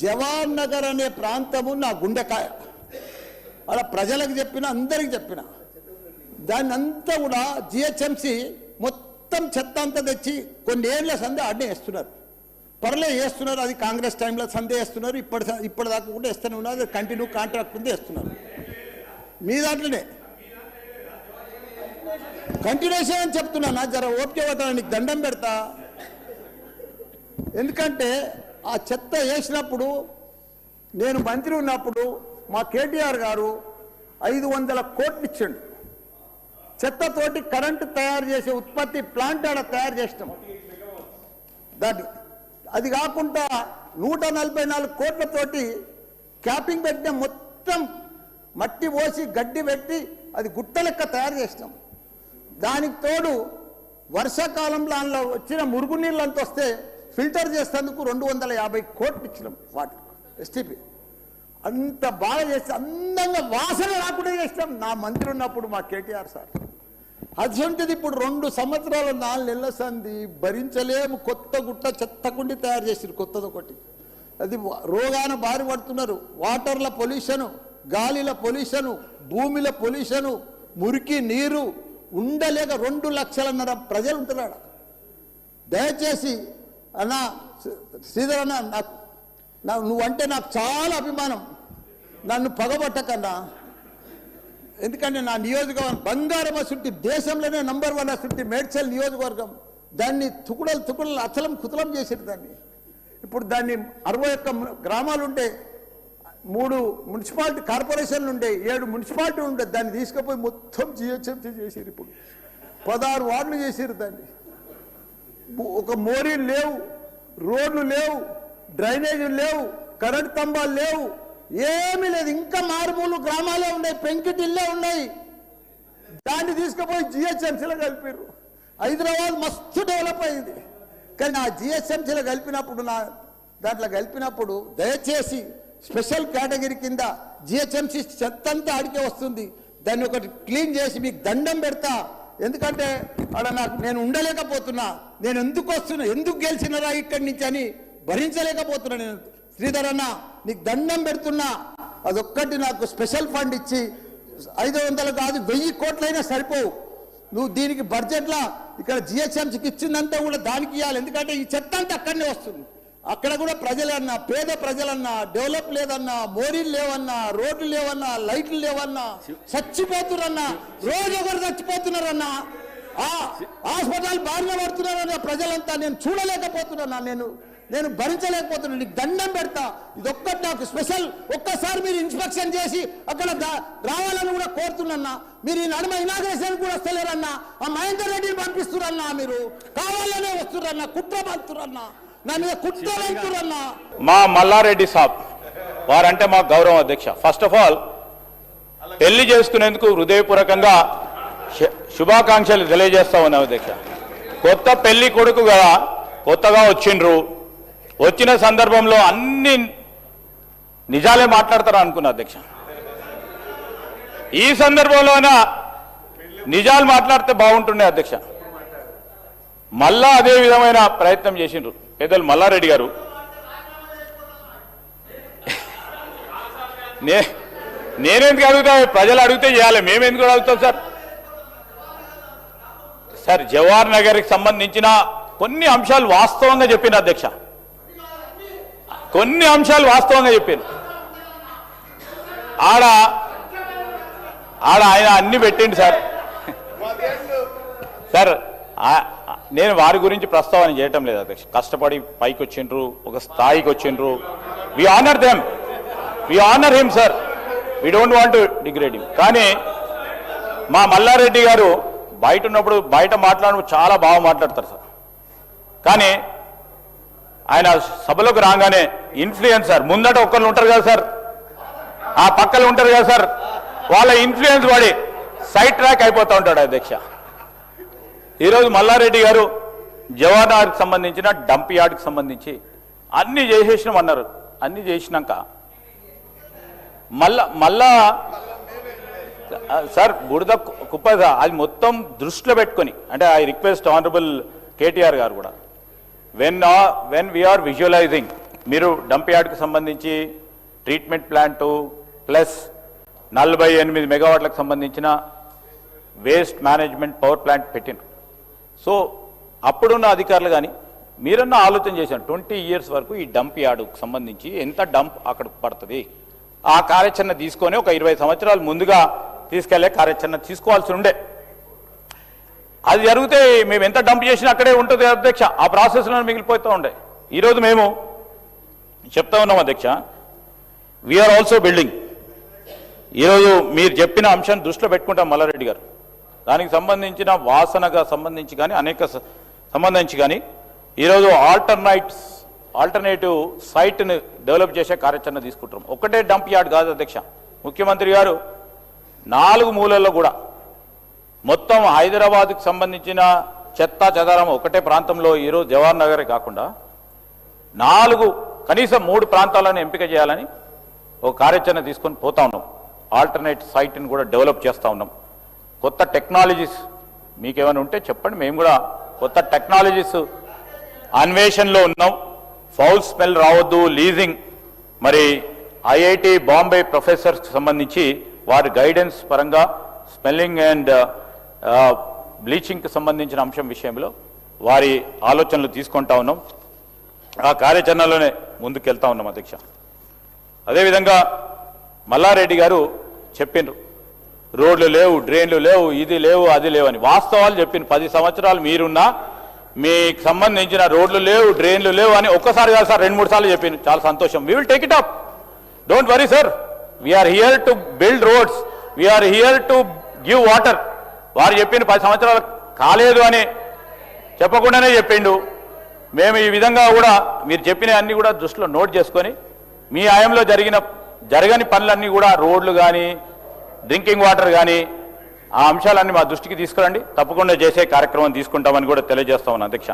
జవహర్ నగర్ అనే ప్రాంతము నా గుండెకాయ. అలా ప్రజలకు చెప్పిన, అందరికి చెప్పిన, దాన్ని అంతా కూడా జిహెచ్ఎంసి మొత్తం చెత్త అంతా తెచ్చి కొన్ని ఏళ్ళ సందే అడ్డే వేస్తున్నారు. పర్లే వేస్తున్నారు, అది కాంగ్రెస్ టైంలో సందే వేస్తున్నారు, ఇప్పటిదాకా కూడా వేస్తూనే ఉన్నారు. అది కంటిన్యూ కాంట్రాక్ట్ ఉంది, వేస్తున్నారు. మీ దాంట్లోనే కంటిన్యూషన్ అని చెప్తున్నా. జర ఓపిక పట్టాలని నీకు దండం పెడతా. ఎందుకంటే ఆ చెత్త వేసినప్పుడు, నేను మంత్రి ఉన్నప్పుడు మా కేటీఆర్ గారు 500 కోట్లు ఇచ్చిండు. చెత్తతోటి కరెంటు తయారు చేసే ఉత్పత్తి ప్లాంట్ ఆడ తయారు చేసినాం. దాన్ని అది కాకుండా 144 కోట్లతోటి క్యాపింగ్ పెట్టిన, మొత్తం మట్టి పోసి గడ్డి పెట్టి అది గుట్ట లెక్క తయారు చేసినాం. దానికి తోడు వర్షాకాలంలో అందులో వచ్చిన మురుగునీళ్ళు అంత వస్తే ఫిల్టర్ చేసేందుకు 250 కోట్లు ఇచ్చినాం. వాటర్ ఎస్టీపీ అంత బాగా చేస్తే అందంగా వాసన రాకుండా చేసినాం నా మంత్రి ఉన్నప్పుడు మా కేటీఆర్ సార్. అటువంటిది ఇప్పుడు 2 సంవత్సరాలు 4 నెలల సంది భరించలేము. కొత్త గుట్ట చెత్తకుండి తయారు చేసిరు, కొత్తది ఒకటి. అది రోగాన బారి పడుతున్నారు. వాటర్ల పొల్యూషను, గాలిల పొల్యూషను, భూమిల పొల్యూషను, మురికి నీరు ఉండలేక 2 లక్షలన్నర ప్రజలు ఉంటున్నాడు. దయచేసి అన్న శ్రీధర్ అన్న, నువ్వంటే నాకు చాలా అభిమానం. నన్ను పగబట్టకన్నా. ఎందుకంటే నా నియోజకవర్గం బంగారం అసుంటి, దేశంలోనే నంబర్ 1 అసుంటి మేడ్చల్ నియోజకవర్గం. దాన్ని తుకుడలు అచలం కుతలం చేసేది. దాన్ని ఇప్పుడు దాన్ని 61 గ్రామాలు ఉంటే, 3 మున్సిపాలిటీ కార్పొరేషన్లు ఉండే, 7 మున్సిపాలిటీ ఉండే. దాన్ని తీసుకుపోయి మొత్తం జిహెచ్ఎంసీ చేసారు. ఇప్పుడు 16 వార్డులు చేసారు. దాన్ని ఒక మోరీలు లేవు, రోడ్లు లేవు, డ్రైనేజీలు లేవు, కరెంట్ స్తంభాలు లేవు, ఏమీ లేదు. ఇంకా మారుమూలు గ్రామాలే ఉన్నాయి, పెంకిటిల్లే ఉన్నాయి. దాన్ని తీసుకుపోయి జిహెచ్ఎంసీలో కలిపారు. హైదరాబాద్ మస్తు డెవలప్ అయింది. కానీ ఆ జిహెచ్ఎంసీలో కలిపినప్పుడు, దాంట్లో కలిపినప్పుడు దయచేసి స్పెషల్ కేటగిరీ కింద జిహెచ్ఎంసీ చెత్తంతా ఆడికే వస్తుంది. దాన్ని ఒకటి క్లీన్ చేసి మీకు దండం పెడతా. ఎందుకంటే అక్కడ నేను ఉండలేకపోతున్నా. నేను ఎందుకు వస్తున్నా, ఎందుకు గెలిచినరా ఇక్కడి నుంచి అని భరించలేకపోతున్నా. నేను శ్రీధర్ అన్న నీకు దండం పెడుతున్నా. అదొక్కటి నాకు స్పెషల్ ఫండ్ ఇచ్చి 500 కాదు 1000 కోట్లైనా సరిపోవు. నువ్వు దీనికి బడ్జెట్లో ఇక్కడ జిహెచ్ఎంసీకి ఇచ్చిందంతా కూడా దానికి ఇవ్వాలి. ఎందుకంటే ఈ చెత్త అంతా అక్కడనే వస్తుంది. అక్కడ కూడా ప్రజలన్నా, పేద ప్రజలన్నా, డెవలప్ లేదన్నా, మోరీలు లేవన్నా, రోడ్లు లేవన్నా, లైట్లు లేవన్నా, చచ్చిపోతున్నారన్నా, రోజు ఒకరు చచ్చిపోతున్నారన్నా, హాస్పిటల్ బారిన పడుతున్నారన్న ప్రజలంతా. నేను చూడలేకపోతున్నా, నేను భరించలేకపోతున్నా. నీకు దండం పెడతా. ఇదొక్కటి నాకు స్పెషల్. ఒక్కసారి మీరు ఇన్స్పెక్షన్ చేసి అక్కడ రావాలని కూడా కోరుతున్నా. మీరు ఈ నడుమ ఇనాగ్రేషన్ కూడా వస్తలేరన్నా. ఆ మహేందర్ రెడ్డిని పంపిస్తురన్నా. మీరు కావాలనే వస్తురన్నా, కుట్ర పంపుతురన్నా, నా మీద కుట్ర పంపుతురన్నా. మా మల్లారెడ్డి సాబ్ వారంటే మా గౌరవం అధ్యక్ష. ఫస్ట్ ఆఫ్ ఆల్ పెళ్లి చేసుకునేందుకు హృదయపూర్వకంగా శుభాకాంక్షలు తెలియజేస్తా ఉన్నాం అధ్యక్ష. కొత్త పెళ్లి కొడుకు కదా, కొత్తగా వచ్చిండ్రు. వచ్చిన సందర్భంలో అన్ని నిజాలే మాట్లాడతారా అనుకున్నా అధ్యక్ష. ఈ సందర్భంలోనా నిజాలు మాట్లాడితే బాగుంటుండే అధ్యక్ష. మళ్ళా అదే విధమైన ప్రయత్నం చేసిండ్రు పెద్దలు మల్లారెడ్డి గారు. నేనెందుకు అడుగుతా, ప్రజలు అడిగితే చేయాలి, మేమెందుకు అడుగుతాం సార్. సార్ జవహర్ నగర్కి సంబంధించిన కొన్ని అంశాలు వాస్తవంగా చెప్పిన అధ్యక్ష, కొన్ని అంశాలు వాస్తవంగా చెప్పాను. ఆడ ఆయన అన్ని పెట్టిండు సార్. సార్ నేను వారి గురించి ప్రస్తావన చేయటం లేదు అధ్యక్ష. కష్టపడి పైకి వచ్చిండ్రు, ఒక స్థాయికి వచ్చిండ్రు. We honour them, we honour him sir, we don't want to degrade him. కానీ మా మల్లారెడ్డి గారు బయట ఉన్నప్పుడు, బయట మాట్లాడినప్పుడు చాలా బాగా మాట్లాడతారు సార్. కానీ ఆయన సభలోకి రాగానే ఇన్ఫ్లుయెన్సర్ ముందట ఒక్కళ్ళు ఉంటారు కదా సార్, ఆ పక్కలు ఉంటారు కదా సార్, వాళ్ళ ఇన్ఫ్లుయెన్స్ పడి సైడ్ ట్రాక్ అయిపోతూ ఉంటాడు అధ్యక్ష. ఈరోజు మల్లారెడ్డి గారు జవహర్ నగర్కి సంబంధించిన డంప్ యార్డ్కి సంబంధించి అన్ని చేసేసినామన్నారు. అన్ని చేసినాక మళ్ళా సార్ బురద కుప్ప అది మొత్తం దృష్టిలో పెట్టుకొని, అంటే ఐ రిక్వెస్ట్ ఆనరబుల్ కేటీఆర్ గారు కూడా, when we are visualizing మీరు డంప్ యార్డ్కి సంబంధించి ట్రీట్మెంట్ ప్లాంటు ప్లస్ 48 మెగావాట్లకు సంబంధించిన వేస్ట్ మేనేజ్మెంట్ పవర్ ప్లాంట్ పెట్టిండ్రు. సో అప్పుడున్న అధికారులు కానీ మీరన్నా ఆలోచన చేశారు 20 ఇయర్స్ వరకు ఈ డంప్ యార్డుకు సంబంధించి ఎంత డంప్ అక్కడ పడుతుంది, ఆ కార్యాచరణ తీసుకొని ఒక 20 సంవత్సరాలు ముందుగా తీసుకెళ్లే కార్యాచరణ తీసుకోవాల్సి ఉండే. అది జరిగితే మేము ఎంత డంప్ చేసినా అక్కడే ఉంటుంది అధ్యక్ష, ఆ ప్రాసెస్లో మిగిలిపోతూ ఉండే. ఈరోజు మేము చెప్తా ఉన్నాం అధ్యక్ష, వీఆర్ ఆల్సో బిల్డింగ్. ఈరోజు మీరు చెప్పిన అంశాన్ని దృష్టిలో పెట్టుకుంటాం మల్లారెడ్డి గారు, దానికి సంబంధించిన వాసనగా సంబంధించి కానీ అనేక సంబంధించి కానీ ఈరోజు ఆల్టర్నేటివ్ సైట్ని డెవలప్ చేసే కార్యాచరణ తీసుకుంటాం. ఒకటే డంప్ యార్డ్ కాదు అధ్యక్ష, ముఖ్యమంత్రి గారు 4 మూలల్లో కూడా మొత్తం హైదరాబాద్కు సంబంధించిన చెత్త చెదారం ఒకటే ప్రాంతంలో ఈరోజు జవహర్ నగరే కాకుండా 4 కనీసం 3 ప్రాంతాలను ఎంపిక చేయాలని ఒక కార్యాచరణ తీసుకొని పోతా ఉన్నాం. ఆల్టర్నేట్ సైట్ని కూడా డెవలప్ చేస్తూ ఉన్నాం. కొత్త టెక్నాలజీస్ మీకేమైనా ఉంటే చెప్పండి, మేము కూడా కొత్త టెక్నాలజీస్ అన్వేషణలో ఉన్నాం. ఫౌల్ స్మెల్ రావద్దు, లీజింగ్ మరి ఐఐటి బాంబే ప్రొఫెసర్స్కి సంబంధించి వారి గైడెన్స్ పరంగా స్మెల్లింగ్ అండ్ బ్లీచింగ్కి సంబంధించిన అంశం విషయంలో వారి ఆలోచనలు తీసుకుంటా ఉన్నాం. ఆ కార్యాచరణలోనే ముందుకెళ్తా ఉన్నాం అధ్యక్ష. అదేవిధంగా మల్లారెడ్డి గారు చెప్పిండ్రు రోడ్లు లేవు, డ్రైన్లు లేవు, ఇది లేవు, అది లేవు అని. వాస్తవాలు చెప్పింది. 10 సంవత్సరాలు మీరున్నా మీకు సంబంధించిన రోడ్లు లేవు, డ్రైన్లు లేవు అని ఒక్కసారి కాదు సార్ 2-3 సార్లు చెప్పింది. చాలా సంతోషం. We will take it up, don't worry sir, we are here to build roads, we are here to give water. వారు చెప్పిన 10 సంవత్సరాలు కాలేదు అని చెప్పకుండానే చెప్పిండు. మేము ఈ విధంగా కూడా మీరు చెప్పిన అన్ని కూడా దృష్టిలో నోట్ చేసుకొని మీ హయాంలో జరగని పనులన్నీ కూడా రోడ్లు కానీ డ్రింకింగ్ వాటర్ కానీ ఆ అంశాలన్నీ మా దృష్టికి తీసుకురండి, తప్పకుండా చేసే కార్యక్రమం తీసుకుంటామని కూడా తెలియజేస్తా ఉన్నాను అధ్యక్ష.